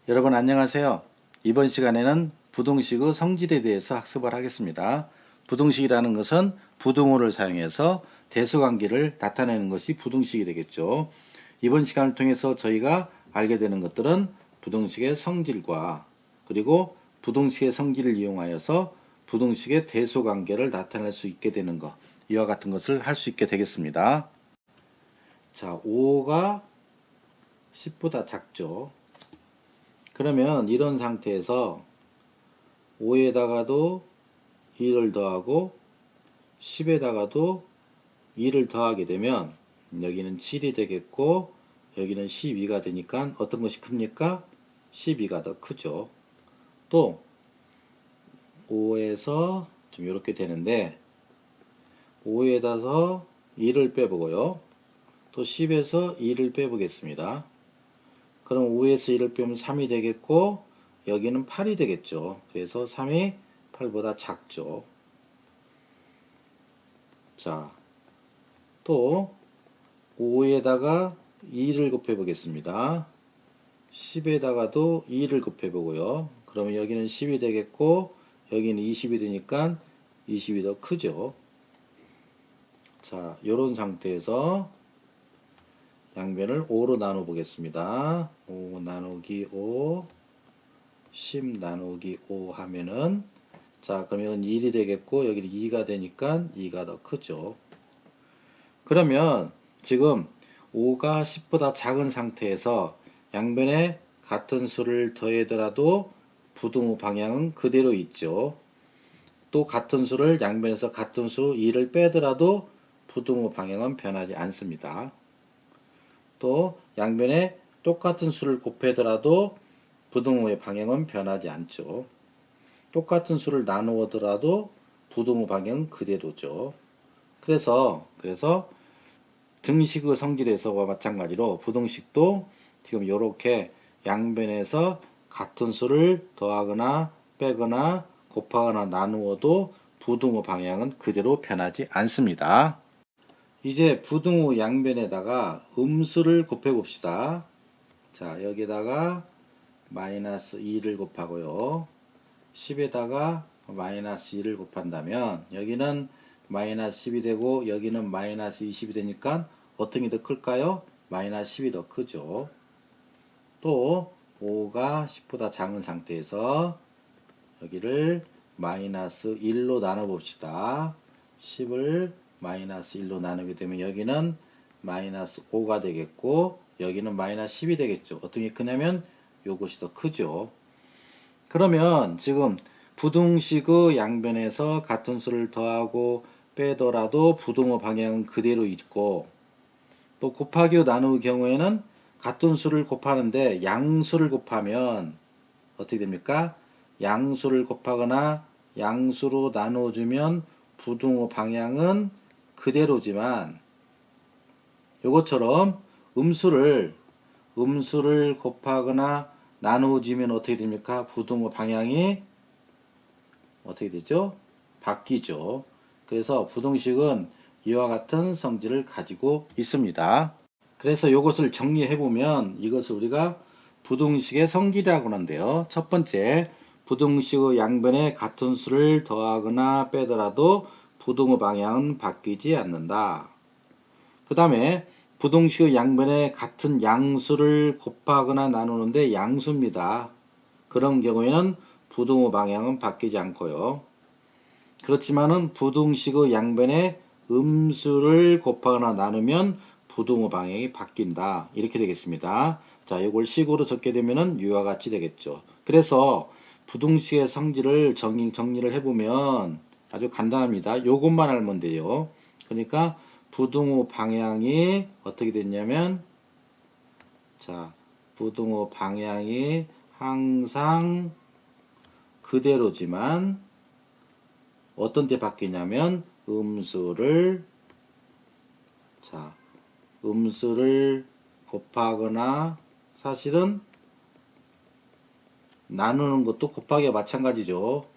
여러분 안녕하세요. 이번 시간에는 부등식의 성질에 대해서 학습을 하겠습니다. 부등식이라는 것은 부등호를 사용해서 대수관계를 나타내는 것이 부등식이 되겠죠. 이번 시간을 통해서 저희가 알게 되는 것들은 부등식의 성질과 그리고 부등식의 성질을 이용하여서 부등식의 대수관계를 나타낼 수 있게 되는 것, 이와 같은 것을 할 수 있게 되겠습니다. 자, 5가 10보다 작죠. 그러면 이런 상태에서 5에다가도 2를 더하고 10에다가도 2를 더하게 되면 여기는 7이 되겠고 여기는 12가 되니까 어떤 것이 큽니까? 12가 더 크죠. 또 5에서 좀 이렇게 되는데 5에다서 2를 빼보고요. 또 10에서 2를 빼보겠습니다. 그럼 5에서 2를 빼면 3이 되겠고 여기는 8이 되겠죠. 그래서 3이 8보다 작죠. 자, 또 5에다가 2를 곱해 보겠습니다. 10에다가도 2를 곱해 보고요. 그러면 여기는 10이 되겠고 여기는 20이 되니까 20이 더 크죠. 자, 이런 상태에서 양변을 5로 나눠 보겠습니다. 5 나누기 5 10 나누기 5 하면은 자, 그러면 1이 되겠고 여기는 2가 되니까 2가 더 크죠. 그러면 지금 5가 10보다 작은 상태에서 양변에 같은 수를 더하더라도 부등호 방향은 그대로 있죠. 또 같은 수를 양변에서 같은 수 2를 빼더라도 부등호 방향은 변하지 않습니다. 또 양변에 똑같은 수를 곱하더라도 부등호의 방향은 변하지 않죠. 똑같은 수를 나누어더라도 부등호 방향은 그대로죠. 그래서 등식의 성질에서와 마찬가지로 부등식도 지금 이렇게 양변에서 같은 수를 더하거나 빼거나 곱하거나 나누어도 부등호 방향은 그대로 변하지 않습니다. 이제 부등호 양변에다가 음수를 곱해 봅시다. 자, 여기다가 마이너스 2를 곱하고요. 10에다가 마이너스 2를 곱한다면 여기는 마이너스 10이 되고 여기는 마이너스 20이 되니까 어떤 게 더 클까요? 마이너스 10이 더 크죠. 또 5가 10보다 작은 상태에서 여기를 마이너스 1로 나눠 봅시다. 10을 마이너스 1로 나누게 되면 여기는 마이너스 5가 되겠고 여기는 마이너스 10이 되겠죠. 어떤 게 크냐면 요것이 더 크죠. 그러면 지금 부등식의 양변에서 같은 수를 더하고 빼더라도 부등호 방향은 그대로 있고 또 곱하기 나누의 경우에는 같은 수를 곱하는데 양수를 곱하면 어떻게 됩니까? 양수를 곱하거나 양수로 나눠주면 부등호 방향은 그대로지만 요것처럼 음수를 곱하거나 나누어지면 어떻게 됩니까? 부등호 방향이 어떻게 되죠? 바뀌죠. 그래서 부등식은 이와 같은 성질을 가지고 있습니다. 그래서 이것을 정리해 보면 이것을 우리가 부등식의 성질이라고 하는데요. 첫 번째, 부등식의 양변에 같은 수를 더하거나 빼더라도 부등호 방향은 바뀌지 않는다. 그 다음에 부등식의 양변에 같은 양수를 곱하거나 나누는데 양수입니다. 그런 경우에는 부등호 방향은 바뀌지 않고요. 그렇지만은 부등식의 양변에 음수를 곱하거나 나누면 부등호 방향이 바뀐다. 이렇게 되겠습니다. 자, 이걸 식으로 적게 되면은 이와 같이 되겠죠. 그래서 부등식의 성질을 정리를 해보면 아주 간단합니다. 요것만 알면 돼요. 그러니까 부등호 방향이 어떻게 됐냐면 자, 부등호 방향이 항상 그대로지만 어떤 때 바뀌냐면 음수를 곱하거나 사실은 나누는 것도 곱하기와 마찬가지죠.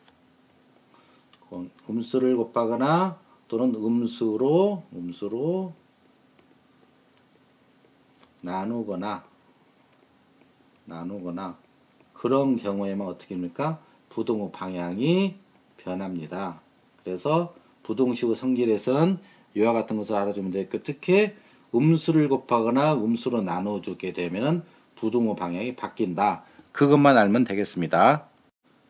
음수를 곱하거나 또는 음수로 나누거나 그런 경우에만 어떻게 됩니까? 부등호 방향이 변합니다. 그래서 부등식의 성질에서는 이와 같은 것을 알아주면 되겠고, 특히 음수를 곱하거나 음수로 나눠주게 되면 부등호 방향이 바뀐다. 그것만 알면 되겠습니다.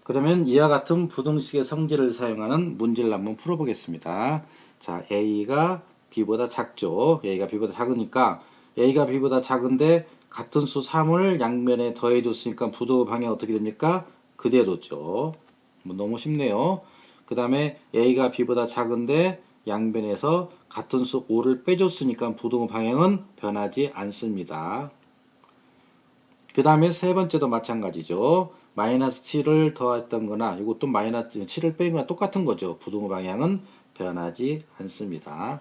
그러면 이와 같은 부등식의 성질을 사용하는 문제를 한번 풀어보겠습니다. 자, A가 B보다 작죠. A가 B보다 작으니까 A가 B보다 작은데 같은 수 3을 양면에 더해줬으니까 부등호 방향이 어떻게 됩니까? 그대로죠. 뭐 너무 쉽네요. 그 다음에 A가 B보다 작은데 양변에서 같은 수 5를 빼줬으니까 부등호 방향은 변하지 않습니다. 그 다음에 세 번째도 마찬가지죠. 마이너스 7을 더했던 거나 이것도 마이너스 7을 빼는 거나 똑같은 거죠. 부등호 방향은 변하지 않습니다.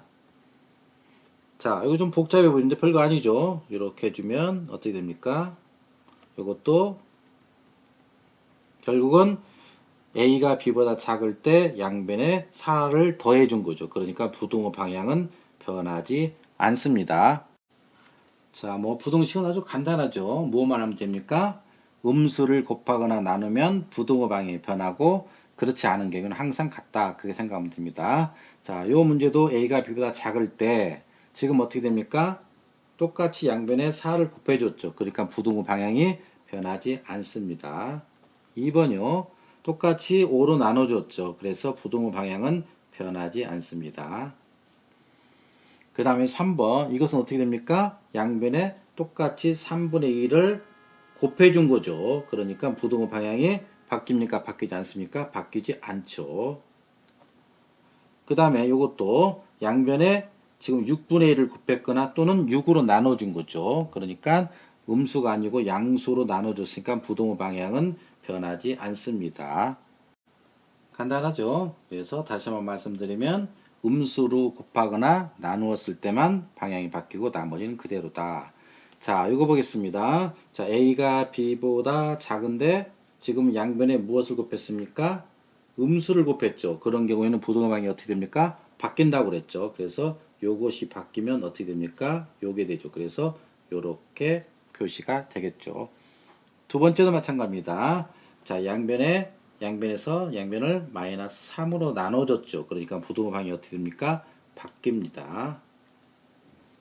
자, 이거 좀 복잡해 보이는데 별거 아니죠. 이렇게 해주면 어떻게 됩니까? 이것도 결국은 A가 B보다 작을 때 양변에 4를 더해 준 거죠. 그러니까 부등호 방향은 변하지 않습니다. 자, 뭐 부등식은 아주 간단하죠. 무엇만 하면 됩니까? 음수를 곱하거나 나누면 부등호 방향이 변하고 그렇지 않은 경우는 항상 같다. 그렇게 생각하면 됩니다. 자, 요 문제도 A가 B보다 작을 때 지금 어떻게 됩니까? 똑같이 양변에 4를 곱해줬죠. 그러니까 부등호 방향이 변하지 않습니다. 2번이요. 똑같이 5로 나눠줬죠. 그래서 부등호 방향은 변하지 않습니다. 그 다음에 3번 이것은 어떻게 됩니까? 양변에 똑같이 3분의 1을 곱해준 거죠. 그러니까 부등호 방향이 바뀝니까? 바뀌지 않습니까? 바뀌지 않죠. 그 다음에 이것도 양변에 지금 6분의 1을 곱했거나 또는 6으로 나눠준 거죠. 그러니까 음수가 아니고 양수로 나눠줬으니까 부등호 방향은 변하지 않습니다. 간단하죠. 그래서 다시 한번 말씀드리면 음수로 곱하거나 나누었을 때만 방향이 바뀌고 나머지는 그대로다. 자, 이거 보겠습니다. 자, A가 B보다 작은데 지금 양변에 무엇을 곱했습니까? 음수를 곱했죠. 그런 경우에는 부등호 방향이 어떻게 됩니까? 바뀐다고 그랬죠. 그래서 요것이 바뀌면 어떻게 됩니까? 요게 되죠. 그래서 요렇게 표시가 되겠죠. 두 번째도 마찬가지입니다. 자, 양변에서 양변을 마이너스 3으로 나눠줬죠. 그러니까 부등호 방향이 어떻게 됩니까? 바뀝니다.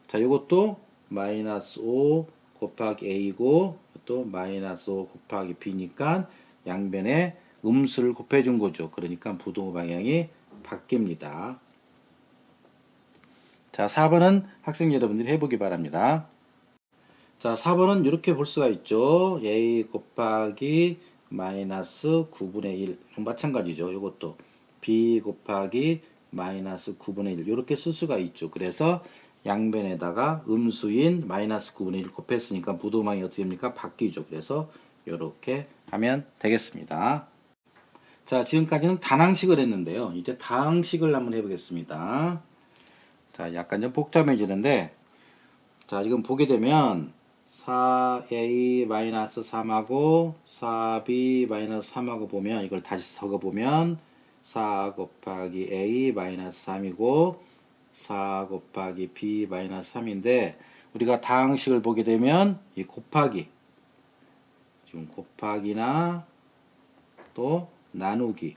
자, 이것도 마이너스 5 곱하기 A고 또 마이너스 5 곱하기 B니까 양변에 음수를 곱해준 거죠. 그러니까 부등호 방향이 바뀝니다. 자, 4번은 학생 여러분들이 해보기 바랍니다. 자, 4번은 이렇게 볼 수가 있죠. A 곱하기 마이너스 9분의 1 마찬가지죠. 이것도 B 곱하기 마이너스 9분의 1 이렇게 쓸 수가 있죠. 그래서 양변에다가 음수인 마이너스 9분의 1 곱했으니까 부등호방이 어떻게 됩니까? 바뀌죠. 그래서 이렇게 하면 되겠습니다. 자, 지금까지는 단항식을 했는데요. 이제 다항식을 한번 해보겠습니다. 자, 약간 좀 복잡해지는데 자, 지금 보게 되면 4a-3하고 4b-3하고 보면 이걸 다시 적어보면 4 곱하기 a-3이고 4 곱하기 b-3인데 우리가 다항식을 보게 되면 이 곱하기 지금 곱하기나 또 나누기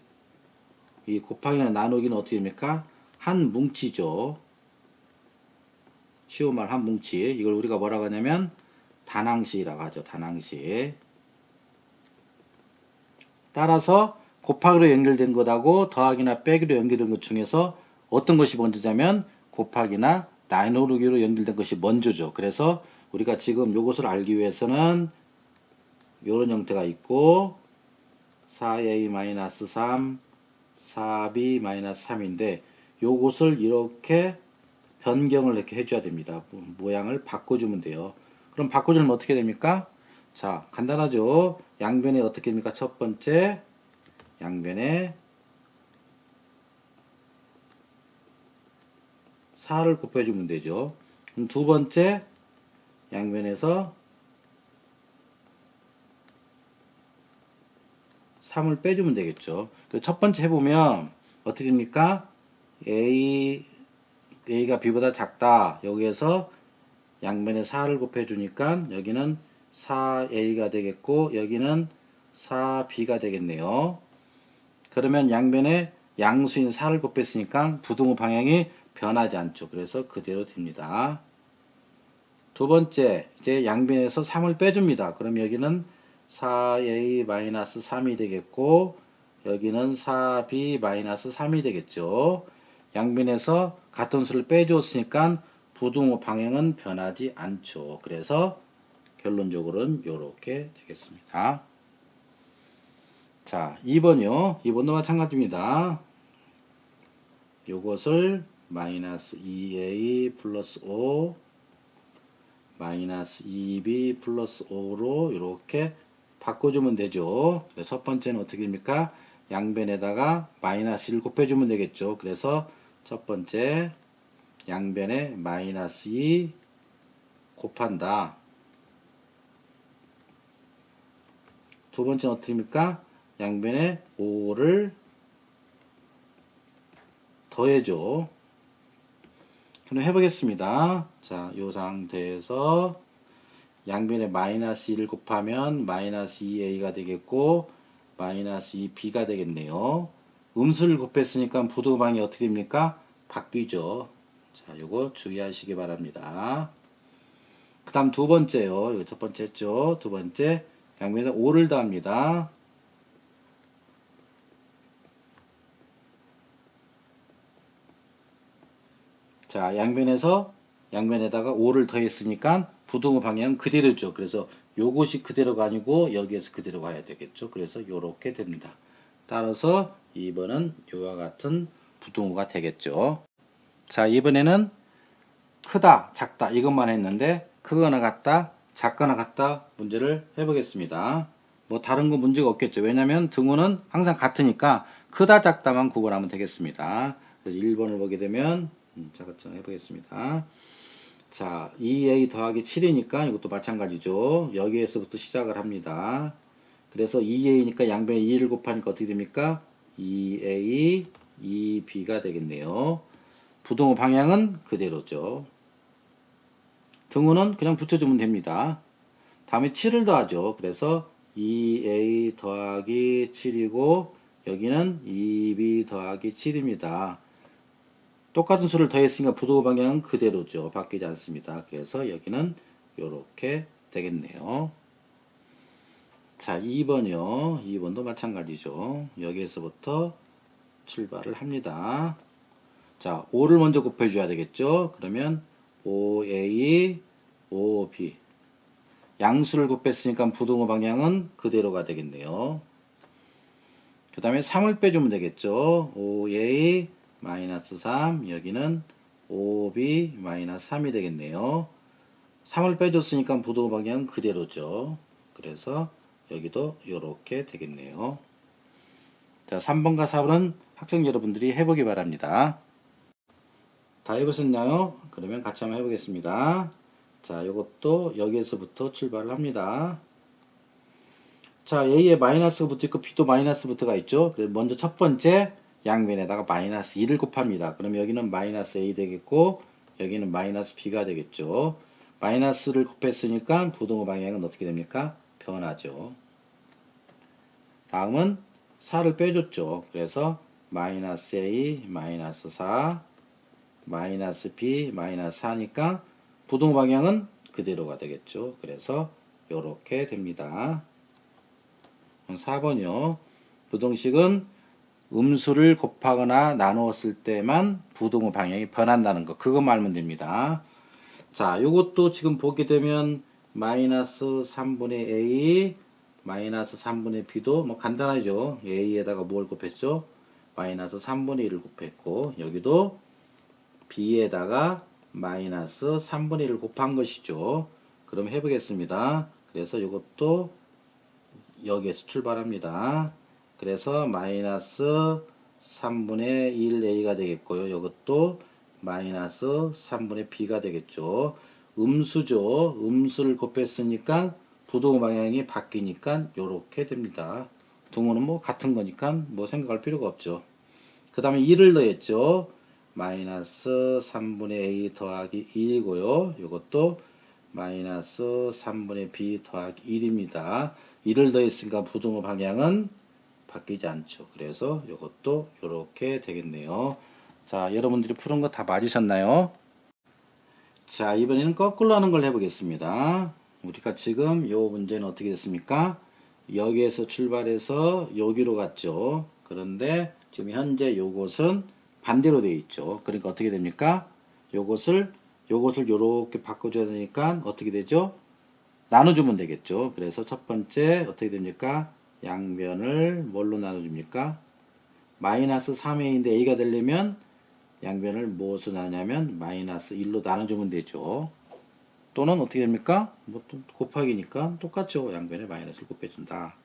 이 곱하기나 나누기는 어떻게 됩니까? 한 뭉치죠. 쉬운 말 한 뭉치 이걸 우리가 뭐라고 하냐면 단항식이라고 하죠. 단항식. 따라서 곱하기로 연결된 것하고 더하기나 빼기로 연결된 것 중에서 어떤 것이 먼저냐면 곱하기나 나누기로 연결된 것이 먼저죠. 그래서 우리가 지금 이것을 알기 위해서는 이런 형태가 있고 4a-3 4b-3인데 요것을 이렇게 변경을 이렇게 해줘야 됩니다. 모양을 바꿔주면 돼요. 그럼 바꿔주면 어떻게 됩니까? 자, 간단하죠. 양변에 어떻게 됩니까? 첫 번째 양변에 4를 곱해주면 되죠. 그럼 두 번째 양변에서 3을 빼주면 되겠죠. 첫 번째 해보면 어떻게 됩니까? A가 B보다 작다. 여기에서 양변에 4를 곱해주니까 여기는 4A가 되겠고 여기는 4b가 되겠네요. 그러면 양변에 양수인 4를 곱했으니까 부등호 방향이 변하지 않죠. 그래서 그대로 됩니다. 두 번째, 이제 양변에서 3을 빼줍니다. 그럼 여기는 4a-3이 되겠고, 여기는 4b-3이 되겠죠. 양변에서 같은 수를 빼주었으니까 부등호 방향은 변하지 않죠. 그래서 결론적으로는 이렇게 되겠습니다. 자, 2번이요. 2번도 마찬가지입니다. 요것을 마이너스 2a 플러스 5 마이너스 2b 플러스 5로 이렇게 바꿔주면 되죠. 첫 번째는 어떻게 됩니까? 양변에다가 마이너스 1 곱해주면 되겠죠. 그래서 첫 번째 양변에 마이너스 2 곱한다. 두 번째는 어떻게 됩니까? 양변에 5를 더해줘. 그럼 해보겠습니다. 자, 이 상태에서 양변에 마이너스 1을 곱하면 마이너스 2a가 되겠고 마이너스 2b가 되겠네요. 음수를 곱했으니까 부등호방이 어떻게 됩니까? 바뀌죠. 자, 요거 주의하시기 바랍니다. 그 다음 두 번째요. 이거 첫 번째 했죠. 두 번째 양변에 5를 더합니다. 자, 양변에다가 5를 더했으니까 부등호 방향은 그대로죠. 그래서 요것이 그대로가 아니고 여기에서 그대로 가야 되겠죠. 그래서 요렇게 됩니다. 따라서 2번은 요와 같은 부등호가 되겠죠. 자, 이번에는 크다, 작다 이것만 했는데 크거나 같다, 작거나 같다 문제를 해보겠습니다. 뭐 다른 거 문제가 없겠죠. 왜냐면 등호는 항상 같으니까 크다, 작다만 구분하면 되겠습니다. 그래서 1번을 보게 되면 작업장 해보겠습니다. 자, 2a 더하기 7이니까 이것도 마찬가지죠. 여기에서부터 시작을 합니다. 그래서 2a니까 양변에 2를 곱하니까 어떻게 됩니까? 2a, 2b가 되겠네요. 부등호 방향은 그대로죠. 등호는 그냥 붙여주면 됩니다. 다음에 7을 더하죠. 그래서 2a 더하기 7이고 여기는 2b 더하기 7입니다. 똑같은 수를 더했으니까 부등호 방향은 그대로죠. 바뀌지 않습니다. 그래서 여기는 이렇게 되겠네요. 자, 2번이요. 2번도 마찬가지죠. 여기에서부터 출발을 합니다. 자, 5를 먼저 곱해줘야 되겠죠. 그러면 5a, 5b 양수를 곱했으니까 부등호 방향은 그대로가 되겠네요. 그 다음에 3을 빼주면 되겠죠. 5a 마이너스 3 여기는 5b 마이너스 3이 되겠네요. 3을 빼줬으니까 부등호 방향은 그대로죠. 그래서 여기도 이렇게 되겠네요. 자, 3번과 4번은 학생 여러분들이 해보기 바랍니다. 다 해보셨나요? 그러면 같이 한번 해보겠습니다. 자, 이것도 여기에서부터 출발을 합니다. 자, A에 마이너스가 붙어 있고 B도 마이너스 붙어가 있죠. 그래서 먼저 첫 번째 양변에다가 마이너스 2를 곱합니다. 그럼 여기는 마이너스 A 되겠고 여기는 마이너스 B가 되겠죠. 마이너스를 곱했으니까 부등호 방향은 어떻게 됩니까? 변하죠. 다음은 4를 빼줬죠. 그래서 마이너스 A 마이너스 4 마이너스 B 마이너스 4니까 부등호 방향은 그대로가 되겠죠. 그래서 이렇게 됩니다. 4번이요. 부등식은 음수를 곱하거나 나누었을 때만 부등호 방향이 변한다는 거. 그것만 알면 됩니다. 자, 요것도 지금 보게 되면 마이너스 3분의 A 마이너스 3분의 B도 뭐 간단하죠. A에다가 뭘 곱했죠? 마이너스 3분의 1을 곱했고 여기도 B에다가 마이너스 3분의 1을 곱한 것이죠. 그럼 해보겠습니다. 그래서 이것도 여기에서 출발합니다. 그래서 마이너스 3분의 1a가 되겠고요. 이것도 마이너스 3분의 b가 되겠죠. 음수죠. 음수를 곱했으니까 부등호 방향이 바뀌니까 이렇게 됩니다. 등호는 뭐 같은 거니까 뭐 생각할 필요가 없죠. 그 다음에 2를 더했죠. 마이너스 3분의 a 더하기 1이고요. 이것도 마이너스 3분의 b 더하기 1입니다. 2를 더했으니까 부등호 방향은 바뀌지 않죠. 그래서 이것도 이렇게 되겠네요. 자, 여러분들이 푸는 거 다 맞으셨나요? 자, 이번에는 거꾸로 하는 걸 해보겠습니다. 우리가 지금 요 문제는 어떻게 됐습니까? 여기에서 출발해서 여기로 갔죠. 그런데 지금 현재 요것은 반대로 되어 있죠. 그러니까 어떻게 됩니까? 요것을 요렇게 바꿔줘야 되니까 어떻게 되죠? 나눠주면 되겠죠. 그래서 첫 번째 어떻게 됩니까? 양변을 뭘로 나눠줍니까? 마이너스 3a인데 a가 되려면 양변을 무엇으로 나누냐면 마이너스 1로 나눠주면 되죠. 또는 어떻게 됩니까? 뭐 또 곱하기니까 똑같죠. 양변에 마이너스를 곱해준다.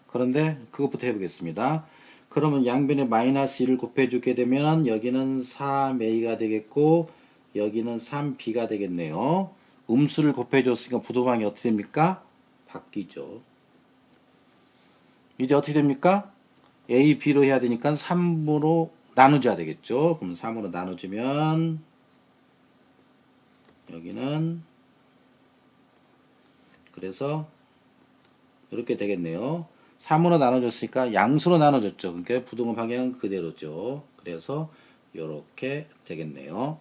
그런데 그것부터 해보겠습니다. 그러면 양변에 마이너스 1을 곱해주게 되면 여기는 3a가 되겠고 여기는 3b가 되겠네요. 음수를 곱해줬으니까 부도방이 어떻게 됩니까? 바뀌죠. 이제 어떻게 됩니까? a, b로 해야 되니까 3으로 나누줘야 되겠죠. 그럼 3으로 나눠주면 여기는 그래서 이렇게 되겠네요. 3으로 나눠줬으니까 양수로 나눠줬죠. 그러니까 부등호 방향은 그대로죠. 그래서 이렇게 되겠네요.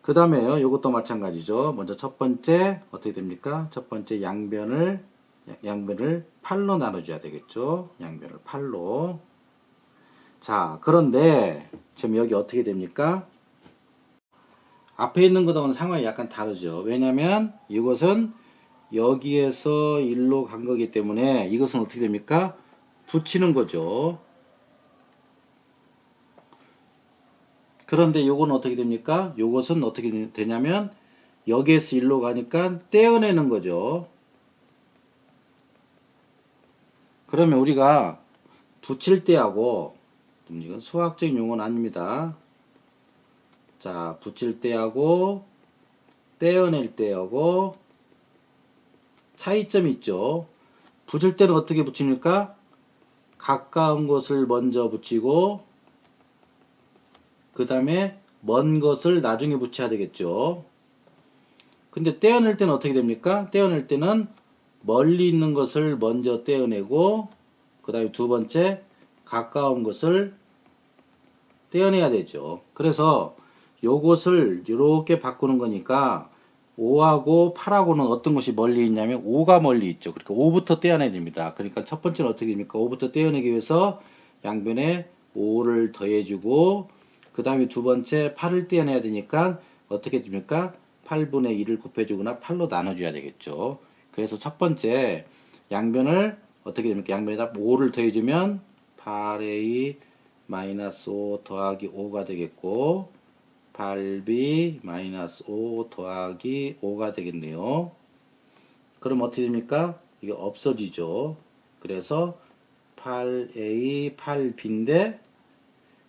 그 다음에요. 이것도 마찬가지죠. 먼저 첫 번째 어떻게 됩니까? 첫 번째 양변을 8로 나눠줘야 되겠죠. 양변을 8로. 자, 그런데 지금 여기 어떻게 됩니까? 앞에 있는 것하고는 상황이 약간 다르죠. 왜냐면 이것은 여기에서 1로 간 거기 때문에 이것은 어떻게 됩니까? 붙이는 거죠. 그런데 요건 어떻게 됩니까? 요것은 어떻게 되냐면 여기에서 1로 가니까 떼어내는 거죠. 그러면 우리가 붙일 때하고 이건 수학적인 용어는 아닙니다. 자, 붙일 때하고 떼어낼 때하고 차이점이 있죠. 붙일 때는 어떻게 붙입니까? 가까운 것을 먼저 붙이고 그 다음에 먼 것을 나중에 붙여야 되겠죠. 근데 떼어낼 때는 어떻게 됩니까? 떼어낼 때는 멀리 있는 것을 먼저 떼어내고 그 다음에 두 번째 가까운 것을 떼어내야 되죠. 그래서 요것을 이렇게 바꾸는 거니까 5하고 8하고는 어떤 것이 멀리 있냐면 5가 멀리 있죠. 그러니까 5부터 떼어내야 됩니다. 그러니까 첫 번째는 어떻게 됩니까? 5부터 떼어내기 위해서 양변에 5를 더해주고 그 다음에 두 번째 8을 떼어내야 되니까 어떻게 됩니까? 8분의 1을 곱해주거나 8로 나눠줘야 되겠죠. 그래서 첫 번째 양변을 어떻게 됩니까? 양변에다 5를 더해주면 8a 마이너스 5 더하기 5가 되겠고 8b 마이너스 5 더하기 5가 되겠네요. 그럼 어떻게 됩니까? 이게 없어지죠. 그래서 8a 8b인데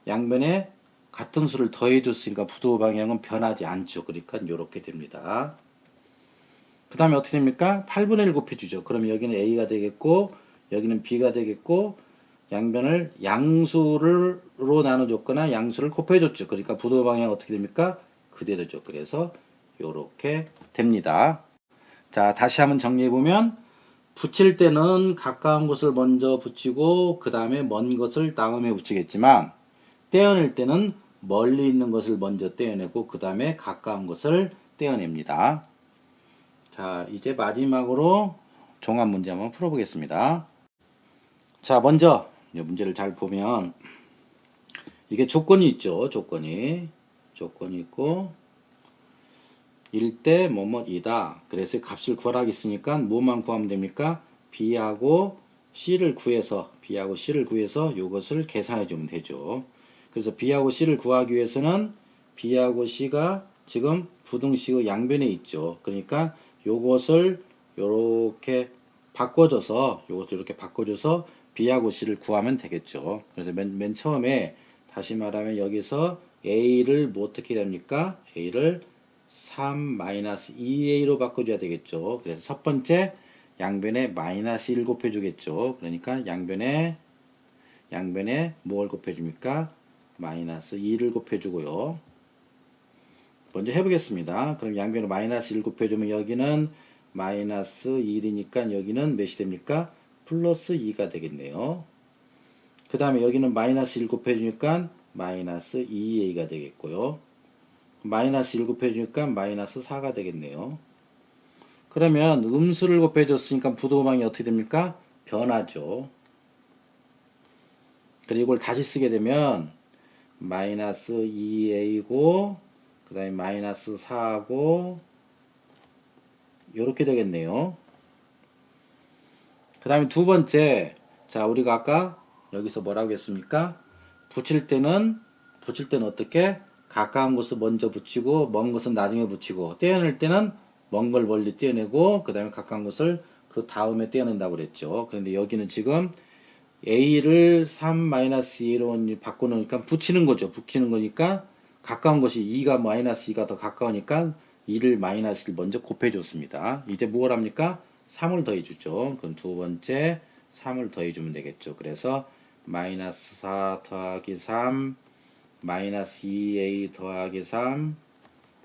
양변에 같은 수를 더해줬으니까 부도 방향은 변하지 않죠. 그러니까 이렇게 됩니다. 그 다음에 어떻게 됩니까? 8분의 1 곱해주죠. 그럼 여기는 a가 되겠고 여기는 b가 되겠고 양변을 양수로 나눠줬거나 양수를 곱해줬죠. 그러니까 부도 방향 어떻게 됩니까? 그대로죠. 그래서 이렇게 됩니다. 자, 다시 한번 정리해보면 붙일 때는 가까운 것을 먼저 붙이고 그 다음에 먼 것을 다음에 붙이겠지만 떼어낼 때는 멀리 있는 것을 먼저 떼어내고 그 다음에 가까운 것을 떼어냅니다. 자, 이제 마지막으로 종합 문제 한번 풀어보겠습니다. 자, 먼저 이 문제를 잘 보면 이게 조건이 있죠. 조건이 있고 1대 뭐뭐이다. 그래서 값을 구하라 했으니까 뭐만 구하면 됩니까? B하고 C를 구해서 이것을 계산해 주면 되죠. 그래서 B하고 C를 구하기 위해서는 B하고 C가 지금 부등식의 양변에 있죠. 그러니까 요것을 이렇게 바꿔줘서 B하고 C를 구하면 되겠죠. 그래서 맨 처음에 다시 말하면 여기서 A를 뭐 어떻게 됩니까? A를 3-2a로 바꿔줘야 되겠죠. 그래서 첫 번째 양변에 마이너스 1 곱해주겠죠. 그러니까 양변에 뭘 곱해줍니까? 마이너스 2를 곱해주고요. 먼저 해보겠습니다. 그럼 양변에 마이너스 1 곱해주면 여기는 마이너스 1이니까 여기는 몇이 됩니까? 플러스 2가 되겠네요. 그 다음에 여기는 마이너스 1 곱해주니까 마이너스 2a가 되겠고요. 마이너스 1 곱해주니까 마이너스 4가 되겠네요. 그러면 음수를 곱해줬으니까 부등호방이 어떻게 됩니까? 변하죠. 그리고 이걸 다시 쓰게 되면 마이너스 2a고 그 다음에 마이너스 4하고 이렇게 되겠네요. 그 다음에 두 번째, 자 우리가 아까 여기서 뭐라고 했습니까? 붙일 때는 어떻게? 가까운 것을 먼저 붙이고 먼 것은 나중에 붙이고, 떼어낼 때는 먼 걸 멀리 떼어내고 그 다음에 가까운 것을 그 다음에 떼어낸다고 그랬죠. 그런데 여기는 지금 a를 3-2로 바꿔놓으니까 붙이는 거죠. 붙이는 거니까 가까운 것이 2가 마이너스 2가 더 가까우니까 2를 마이너스 1 먼저 곱해줬습니다. 이제 뭘 합니까? 3을 더해주죠. 그럼 두 번째 3을 더해주면 되겠죠. 그래서 마이너스 4 더하기 3 마이너스 2a 더하기 3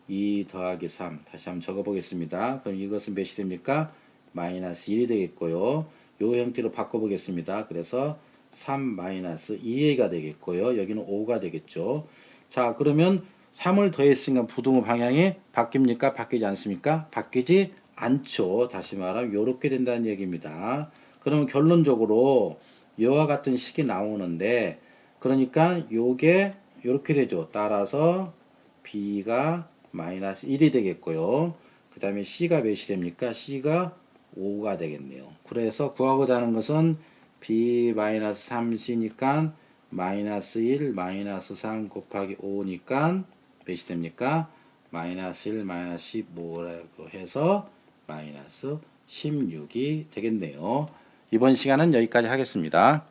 2 더하기 3 다시 한번 적어보겠습니다. 그럼 이것은 몇이 됩니까? 마이너스 1이 되겠고요. 요 형태로 바꿔보겠습니다. 그래서 3 마이너스 2a가 되겠고요. 여기는 5가 되겠죠. 자 그러면 3을 더했으니까 부등호 방향이 바뀝니까? 바뀌지 않습니까? 바뀌지 않죠. 다시 말하면 이렇게 된다는 얘기입니다. 그러면 결론적으로 이와 같은 식이 나오는데, 그러니까 요게 이렇게 되죠. 따라서 b가 마이너스 1이 되겠고요. 그 다음에 c가 몇이 됩니까? c가 5가 되겠네요. 그래서 구하고자 하는 것은 b-3c니까 마이너스 1 마이너스 3 곱하기 5니까 몇이 됩니까? 마이너스 1 마이너스 15라고 해서 마이너스 16이 되겠네요. 이번 시간은 여기까지 하겠습니다.